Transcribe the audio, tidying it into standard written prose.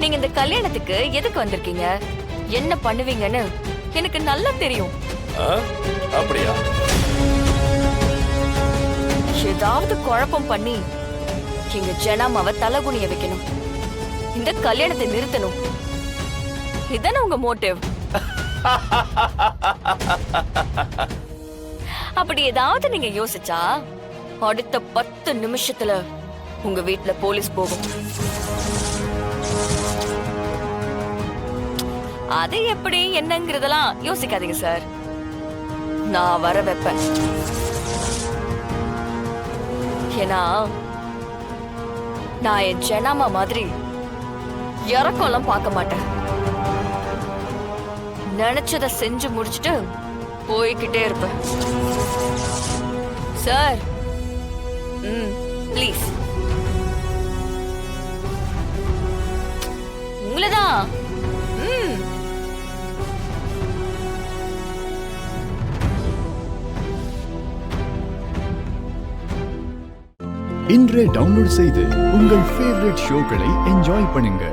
நீங்க இந்த கல்யாணத்துக்கு எதுக்கு வந்திருக்கீங்க, என்ன பண்ணுவீங்கன்னு எனக்கு நல்லா தெரியும். அப்படியா? ஏதாவது குழப்பம் பண்ணி எங்க ஜனாமாவை தலகுனிய வைக்கணும், இந்த கல்யாணத்தை நிறுத்தணும். இதானே உங்க மோட்டிவ்? அப்படி ஏதாவது நீங்க யோசிச்சா அடுத்த 10 நிமிஷத்துல உங்க வீட்ல போலீஸ் போகும். அது எப்படி என்னங்கிறதெல்லாம் யோசிக்காதீங்க சார், நான் வர வைப்பேன். ஏன்னா நான் என் ஜனாமா மாதிரி இறக்கம்லாம் பார்க்க மாட்டேன். நினைச்சத செஞ்சு முடிச்சுட்டு போய்கிட்டே இருப்பேன். சார் ப்ளீஸ், உங்களதான். இன்றே டவுன்லோட் செய்து உங்கள் ஃபேவரட் ஷோக்களை என்ஜாய் பண்ணுங்க.